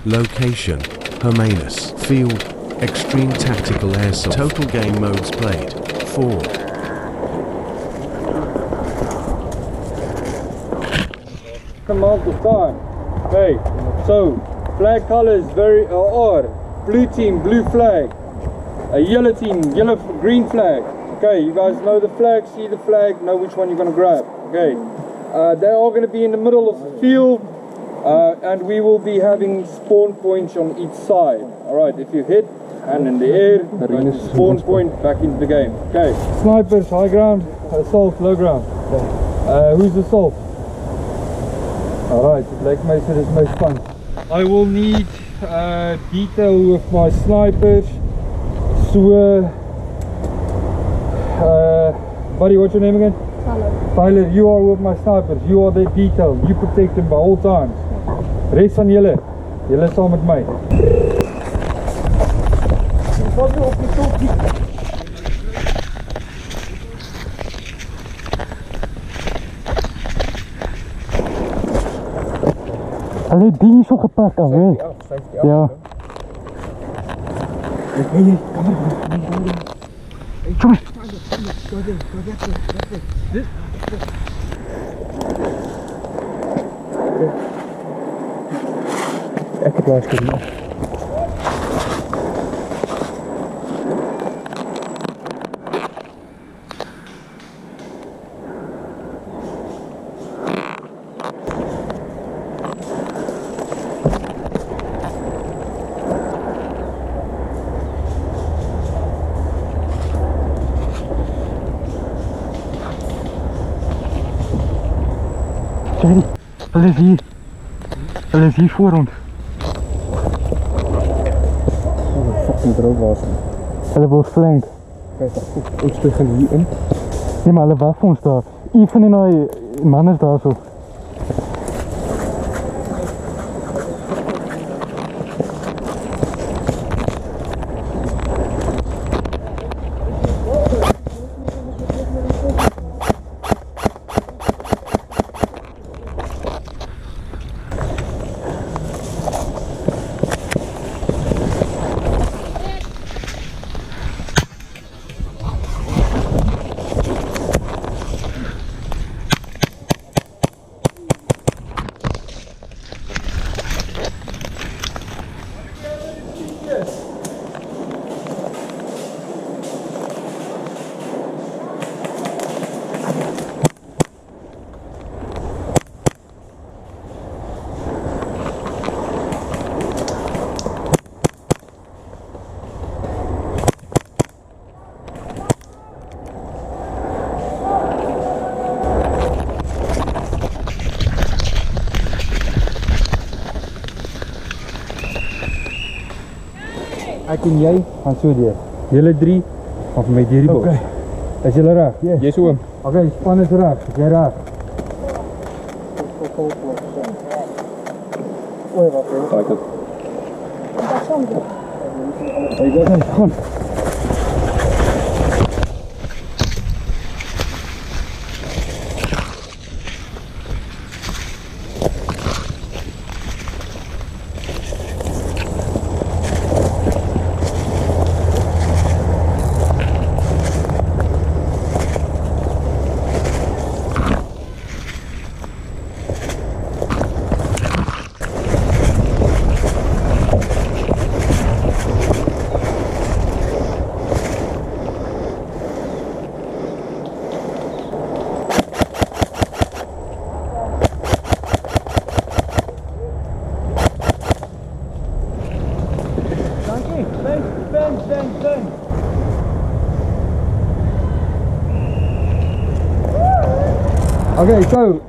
Location, Hermanus. Field, Extreme Tactical Airsoft. Total game modes played, 4. Amount of time. Okay, so flag colors are blue team, blue flag, a yellow team, green flag. Okay, you guys know the flag, see the flag, know which one you're going to grab. Okay, they are going to be in the middle of the field, and we will be having spawn points on each side. Alright, if you hit and in the air, spawn point back into the game. Okay, snipers, high ground, assault, low ground. Who's assault? Alright, like I said, it's most fun. I will need detail with my snipers. So, buddy, what's your name again? Tyler, you are with my snipers. You are the detail. You protect them by all times. Rest van julle saam met my. Hulle het die so gepak af, hè? Ja. Hey, kom maar. Kom maar. Ek het laas gedoen. Hulle is hier voor ons. Fucking droog was. Hulle wil flank. Kijk, ons springen hier in. Nee, maar hulle wag ons daar. Een van die man is daar so. Ek en jy gaan so deur. Julle 3 gaan vir my deur die bos. Okay. Is julle reg? Yes. Jy's oom. Okay, span is reg. Jy reg. Oei, wat is dit? Hey, gaan. Okay, so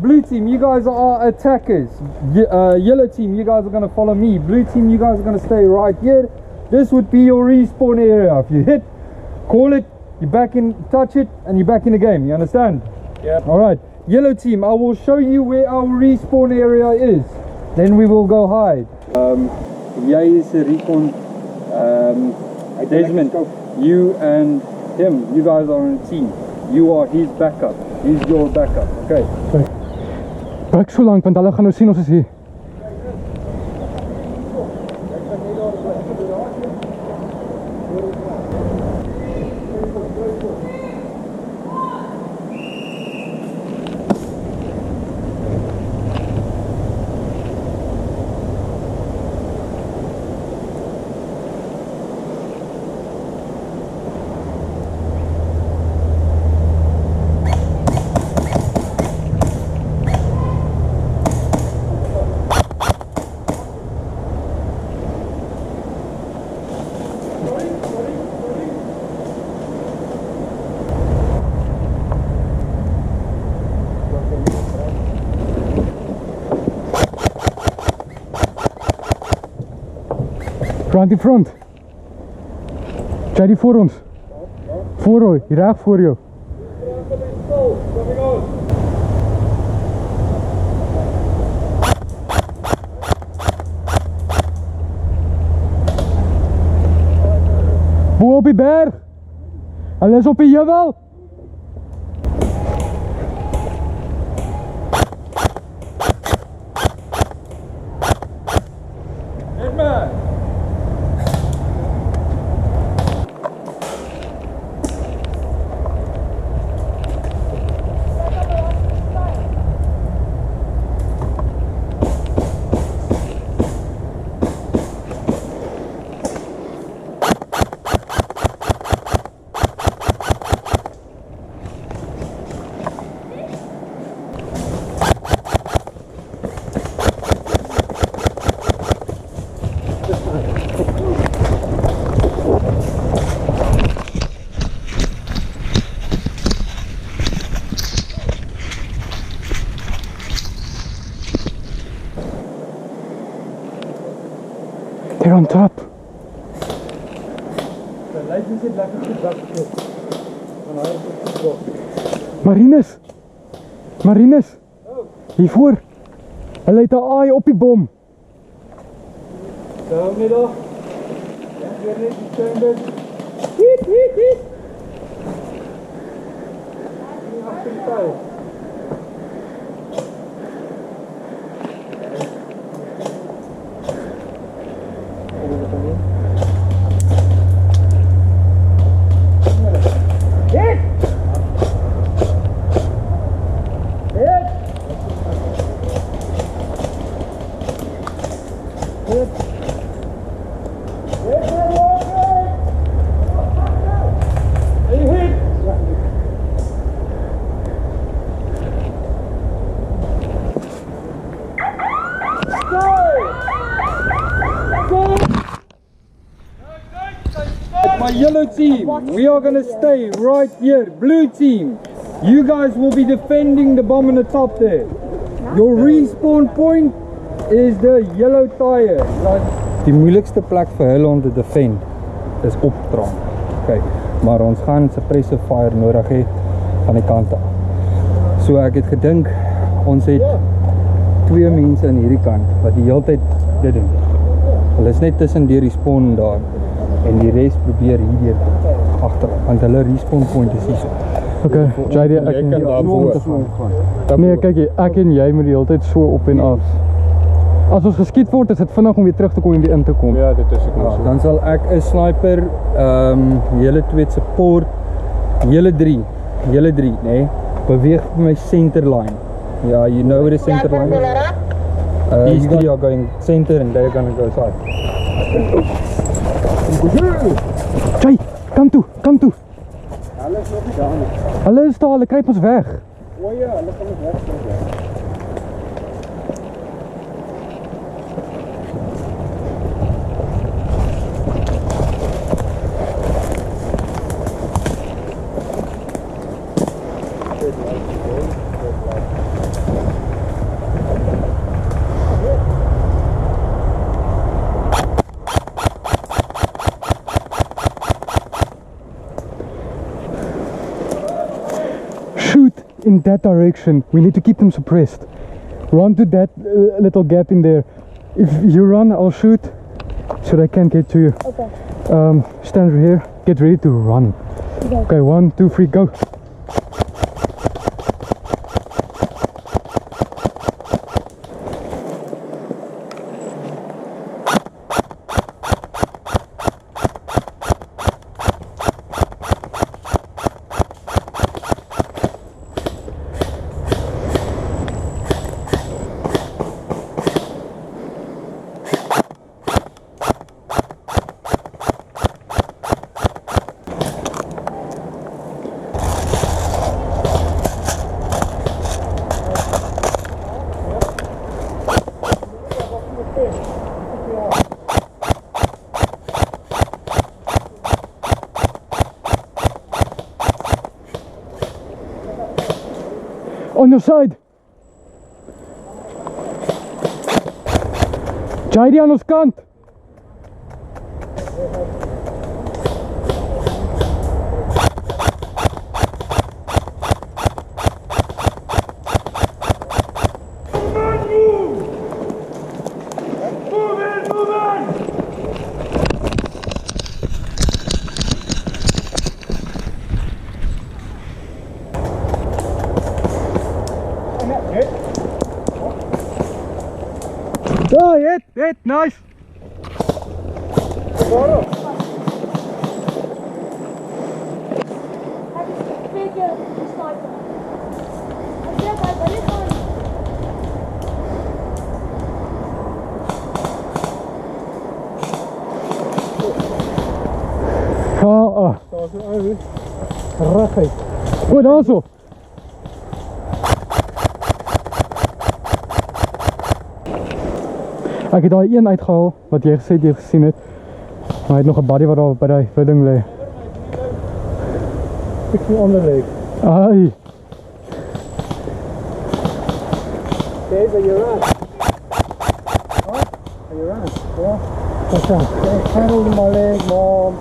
blue team, you guys are attackers. Yellow team, you guys are going to follow me. Blue team, you guys are going to stay right here. This would be your respawn area. If you hit, call it, you back in, touch it, and you're back in the game. You understand? Yeah. All right. Yellow team, I will show you where our respawn area is. Then we will go hide. Jy is a recon. Desmond, you and him, you guys are on a team. You are his backup. He's your backup. Okay. Bak so lank want hulle gaan nou sien ons is hier. Front in front. Jij die voor ons? Voor jou, hier recht voor jou. Boe op die berg. Hulle is op die jewel. They're on top. Marines! Marines! Hiervoor! Hulle het 'n aai op die bom. Zo middag. Ja, weer net die tuinbed. Hiep, hiep, hiep. Hier achter de tuin. My yellow team, we are going to stay right here. Blue team, you guys will be defending the bomb on the top there. Your respawn point is the yellow tire. Die moeilikste plek vir hulle om te defend is op tronk. Okay, maar ons gaan suppressive fire nodig hê van die kant af. So ek het gedink ons het twee mense aan hierdie kant wat die hele tyd dit doen. Hulle is net tussen die respawn daar. En die res probeer hier agter, want hulle respawn point is hier so. Okay, JD, ek kan daarvoor gaan. Nee, kyk jy, ek en jy moet die hele tyd so op en af. As ons geskiet word, is dit vinnig om weer terug te kom en weer in te kom. Ja, dit is ek nou so. Dan sal ek 'n sniper, julle twee support, julle drie, nee, beweeg op my center line. Ja, you know where the center line is? These three are going center and they're gonna go side. Jay, kom toe. Hulle is nog nie daar nie. Hulle is daar, hulle kruip ons weg. O ja, hulle gaan ons weg. In that direction, we need to keep them suppressed. Run to that little gap in there. If you run, I'll shoot so they can't get to you. Okay. Stand here, get ready to run. Okay, 1, 2, 3, go. On your side. JD aan ons kant. Oh, hit, nice. Reg. O, daarso. Ek het daai een uitgehaal wat jy gesê jy gesien het. Maar hy het nog 'n body wat daar by daai ding lê. Ek sien ander lê. Ai. Okay, but you're right. What? You're right. Yeah. Okay. Handle my leg, mom.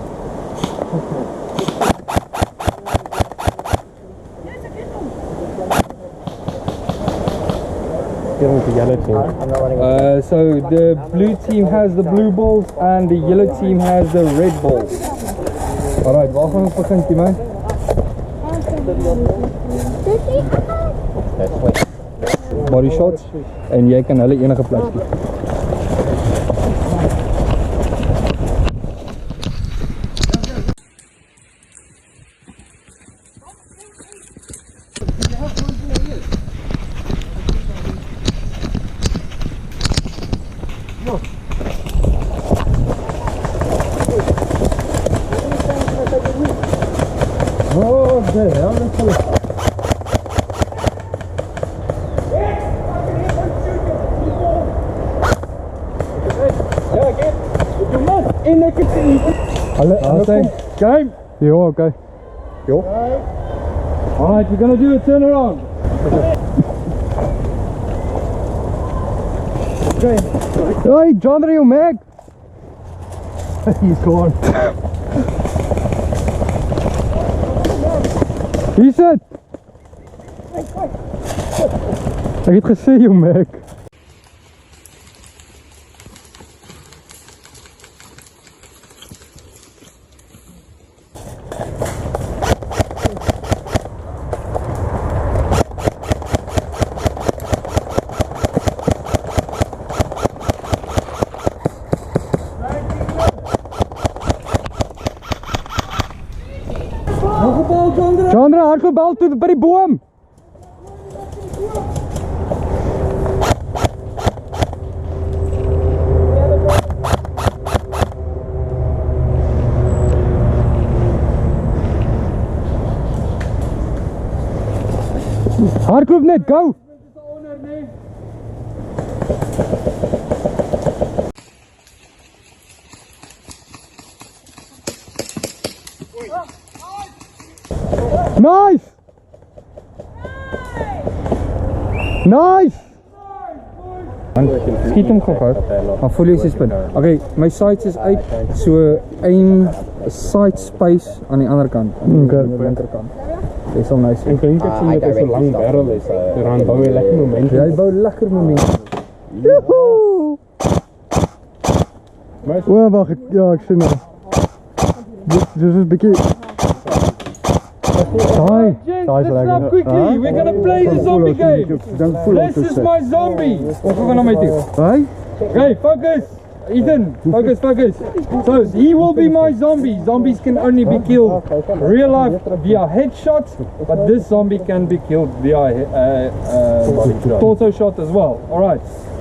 So the blue team has the blue balls and the yellow team has the red balls. Alright, waar gaan ons begin, man? Body shots en jy kan hulle enige plek skiet. Oh, there, let's go. In the kitchen. Game. Ja, okay. Yo. Alright, we're gonna do a turnaround. Okay. Hey, John, are you Meg? He's gone. Wie is dit? Ek het gesê jou Meg. Chandra, hardloop bal toe by die boom. Hardloop net, go. Nice! Nice! Skiet hom gou. Dan voel jy sy spin. Okay, my sights is uit. So aim sight space aan die ander kant. Aan die linkerkant. Dis al nice. Ek dink ek sien dat hy so lang barrel is. Dan bou hy lekker moment. Jy bou lekker moment. Joehoe! O, wag, ja, ek sien nou. Dit is 'n bietjie. Daai is lekker. Quickly, we're gonna play the zombie game. This is my zombie. Of gaan na my toe. Hey? Okay, focus. Ethan, focus. So he will be my zombie. Zombies can only be killed real life via headshots, but this zombie can be killed via torso shot as well. Alright,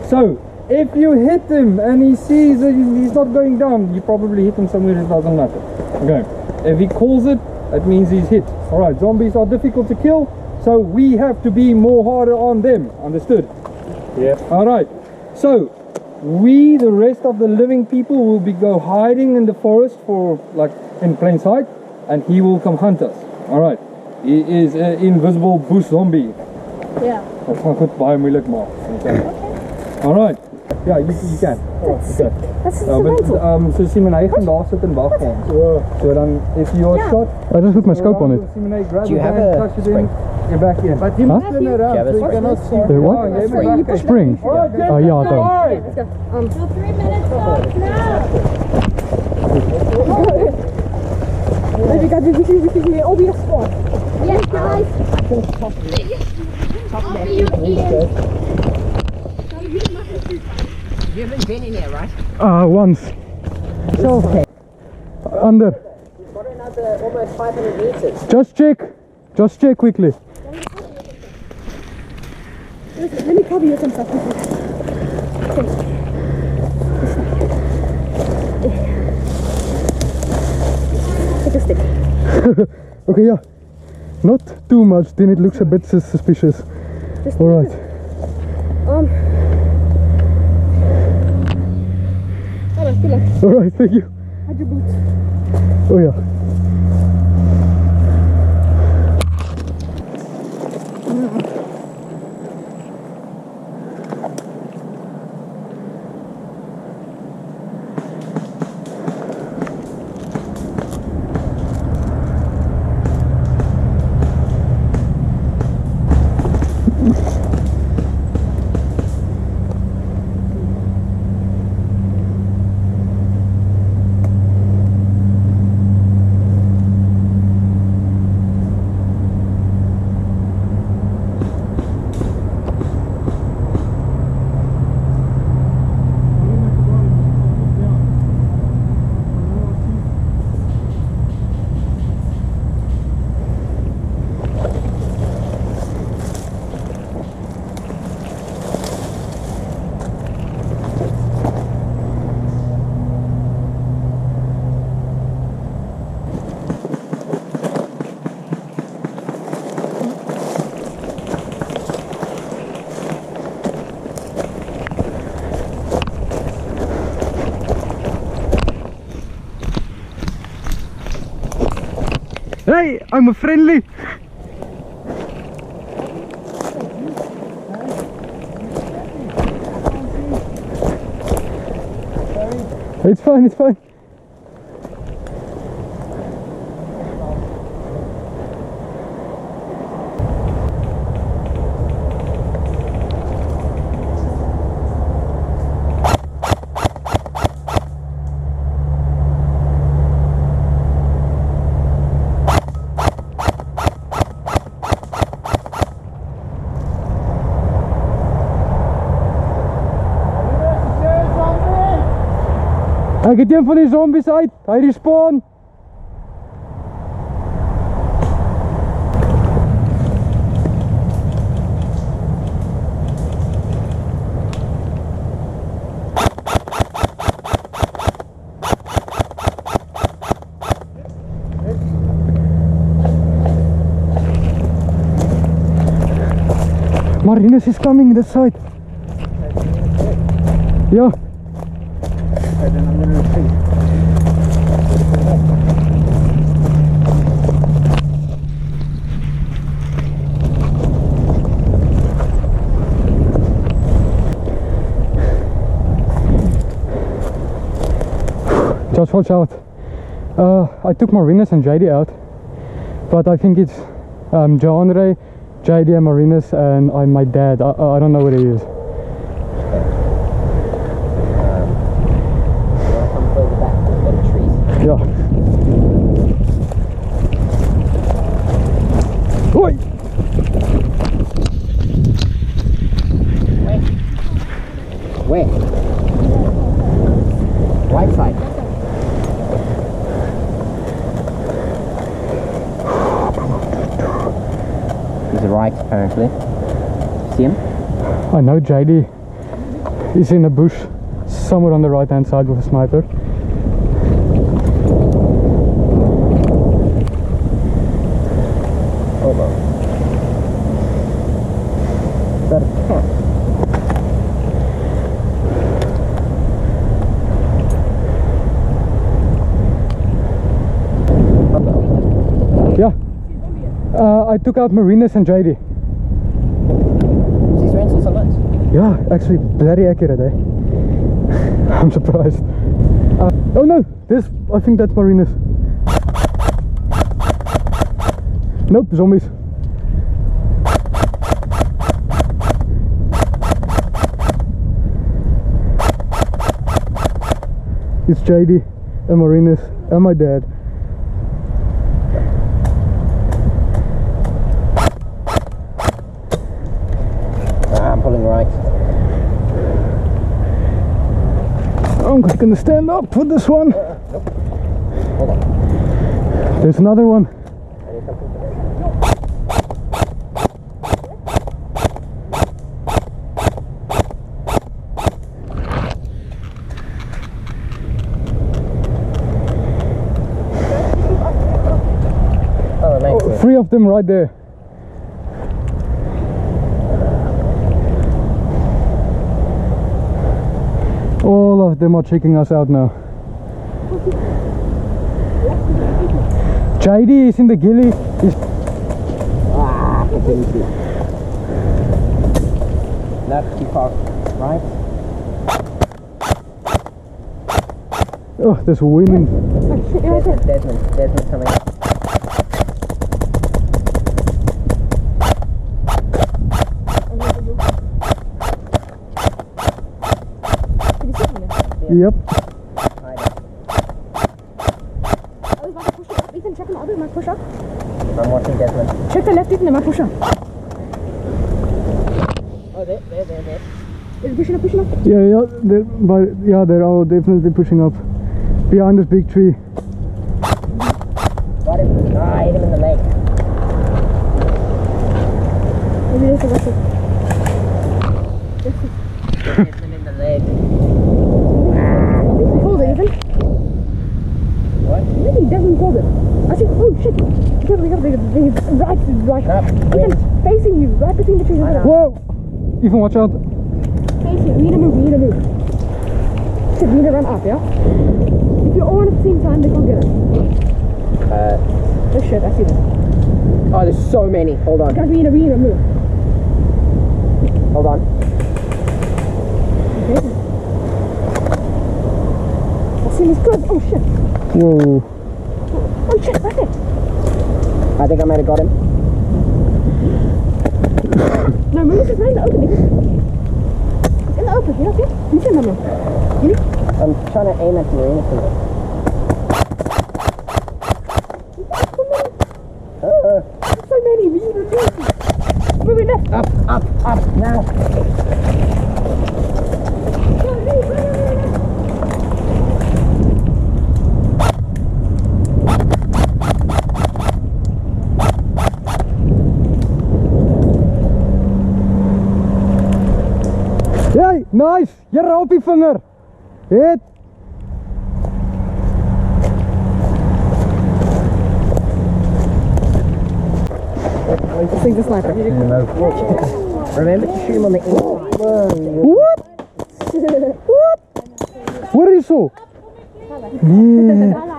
so if you hit him and he sees that he's not going down, you probably hit him somewhere, it doesn't matter. Okay, if he calls it, that means he's hit. Alright, zombies are difficult to kill, so we have to be more harder on them. Understood? Yeah. Alright, so we, the rest of the living people, will go hiding in the forest for like in plain sight, and he will come hunt us. Alright, he is an invisible bush zombie. Ja. Ons gaan goed baie moeilik maak. Okay. Alright. Ja, you can. Okay. Wat is Nou, dit? so Simon, hy gaan daar sit en wag vir ons. So dan, if you're Ja. shot, I just put my scope on it. Simon, grab Do you a have band, a touch it in, spring? you're back in. But Huh? turn around, have a so you spring? cannot see. Wait, what? Oh, That's where you push Spring. Alright, Oh yeah, I don't. Let's go. 3 minutes off now. We got the obvious spot. Yes, guys. I'll be your ears. You haven't been in here, right? Once. So, okay. Under. We've got another almost 500 meters. Just check quickly. Let me cover you some stuff. Take a stick. Okay, yeah. Not too much, then it looks a bit suspicious. Just Alright. Alright, good luck. Alright, thank you. Hide your boots. Oh yeah. Hey, I'm a friendly. It's fine, it's fine. Ek het een van die zombies uit. Hy respawn. Marinus is coming this side. Yeah. Then I'm going to retreat. Just watch out. I took Marinus and JD out, but I think it's John Ray, JD and Marinus, and my dad. I don't know what he is. Yeah. Oi! Where? Right side. He's right, apparently. See him? I know JD is in a bush somewhere on the right hand side with a sniper. Hold on. Is that a cat? Yeah. I took out Marinus and JD. Yeah, actually very accurate, eh? I'm surprised. Oh no, this, I think that's Marinus. Nope, zombies. It's JD and Marinus and my dad. I'm pulling right. I'm gonna stand up for this one. Hold on. There's another one. Oh, nice. Oh, 3 of them right there. All of them are checking us out now. JD is in the ghillie. I didn't see. Left, too far. Right. Oh, there's wind. Desmond's coming up. Yep. Ethan, check him out. He might push up. I'm watching Desmond. Check the left, Ethan. He might push up. Oh, there. Is he pushing up? Yeah, they're all definitely pushing up. Behind this big tree. Got him. Ah, I hit him in the leg. Maybe this is it. Hit him in the leg. Hold it, Ethan. What? Maybe he doesn't hold it. I see. Oh shit! Careful, right. Up. Ethan, facing you, right between the trees. Whoa! Ethan, watch out. Facing. We need to move. Shit, we need to run up, yeah? If you're all at the same time, they can't get it. Oh shit, I see them. Oh, there's so many. Hold on. Guys, we need to move. Hold on. Okay. I see his clothes. Oh shit. Whoa. Oh shit, right there. I think I might have got him. No, Maurice is right in the open. It's in the open, you know what? You see him, Mama? I'm trying to aim at Marina for it. So many, we need to do it. Moving left. Up, now. Hey, nice! Jyre op die vinger! Hit! This thing's a sniper. Remember to shoot him on the inside. What? What? What is so? Yeah.